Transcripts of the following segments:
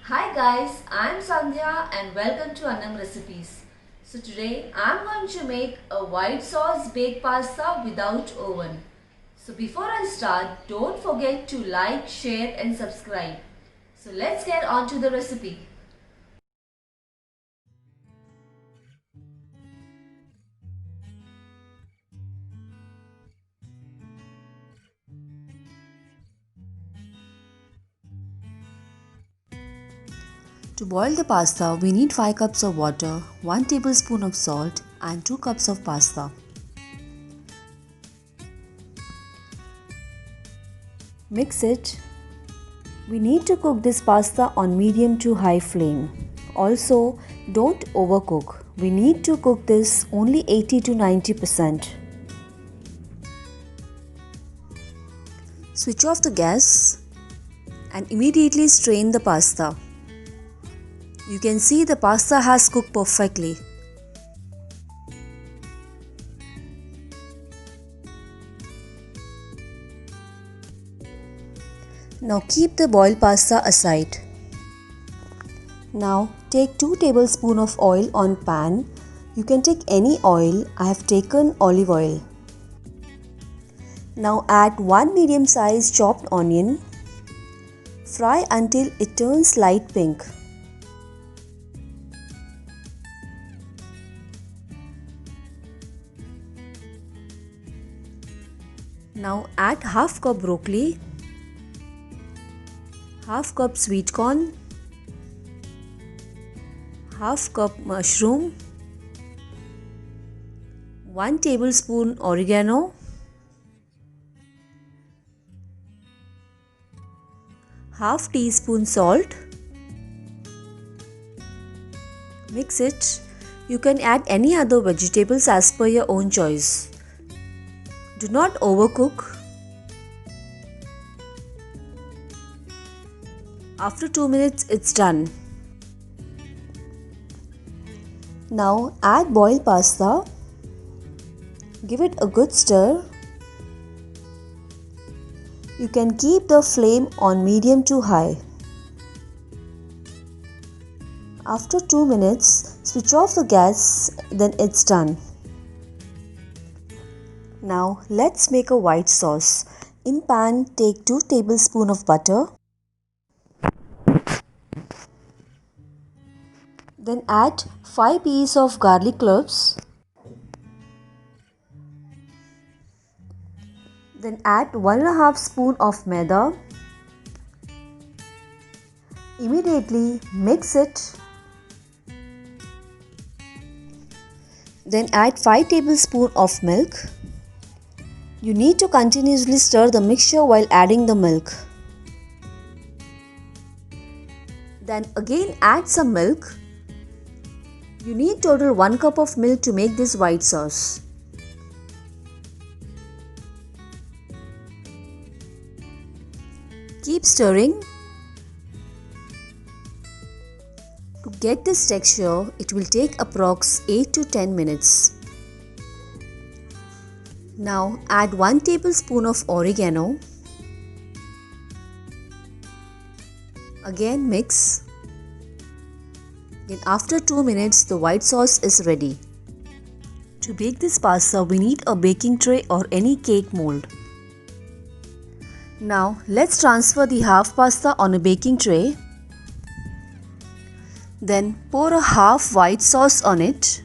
Hi guys, I'm Sandhya and welcome to Annam Recipes. So today I'm going to make a white sauce baked pasta without oven. So before I start, don't forget to like, share and subscribe. So let's get on to the recipe. To boil the pasta, we need 5 cups of water, 1 tablespoon of salt and 2 cups of pasta. Mix it. We need to cook this pasta on medium to high flame. Also, don't overcook. We need to cook this only 80 to 90%. Switch off the gas and immediately strain the pasta. You can see the pasta has cooked perfectly. Now keep the boiled pasta aside. Now take 2 tablespoons of oil on pan. You can take any oil. I have taken olive oil. Now add 1 medium sized chopped onion. Fry until it turns light pink. Now add half cup broccoli, half cup sweet corn, half cup mushroom, 1 tablespoon oregano, half teaspoon salt. Mix it. You can add any other vegetables as per your own choice. Do not overcook. After 2 minutes it's done. Now add boiled pasta. Give it a good stir. You can keep the flame on medium to high. After 2 minutes, switch off the gas, then it's done. Now let's make a white sauce. In pan, take 2 tablespoons of butter. Then add 5 pieces of garlic cloves. Then add 1 1/2 spoon of maida. Immediately mix it. Then add 5 tablespoons of milk. You need to continuously stir the mixture while adding the milk. Then again add some milk. You need total 1 cup of milk to make this white sauce. Keep stirring. To get this texture, it will take approx 8 to 10 minutes. Now add 1 tablespoon of oregano. Again mix. Then after 2 minutes the white sauce is ready. To bake this pasta we need a baking tray or any cake mold. Now let's transfer the half pasta on a baking tray. Then pour a half white sauce on it.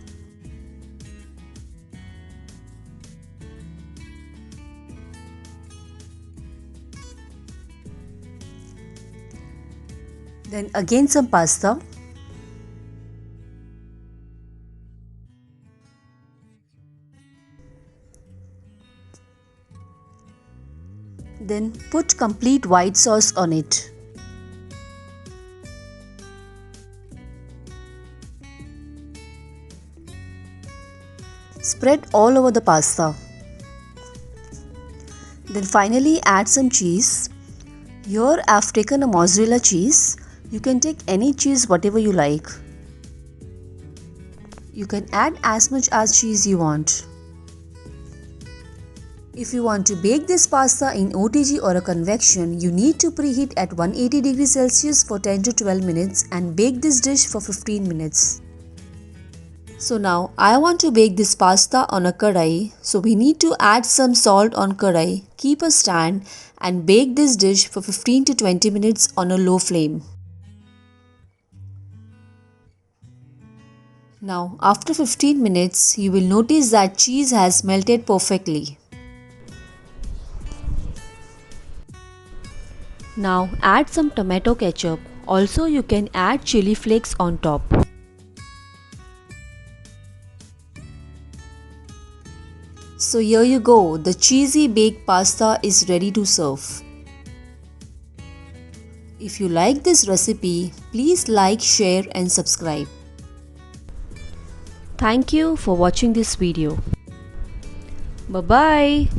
Then again some pasta. Then put complete white sauce on it. Spread all over the pasta. Then finally add some cheese. Here I have taken a mozzarella cheese. You can take any cheese whatever you like. You can add as much as cheese you want. If you want to bake this pasta in OTG or a convection, you need to preheat at 180 degrees Celsius for 10 to 12 minutes and bake this dish for 15 minutes. So now I want to bake this pasta on a kadai. So we need to add some salt on kadai, keep a stand and bake this dish for 15 to 20 minutes on a low flame. Now after 15 minutes, you will notice that cheese has melted perfectly. Now add some tomato ketchup. Also you can add chili flakes on top. So here you go, the cheesy baked pasta is ready to serve. If you like this recipe, please like, share and subscribe. Thank you for watching this video. Bye-bye.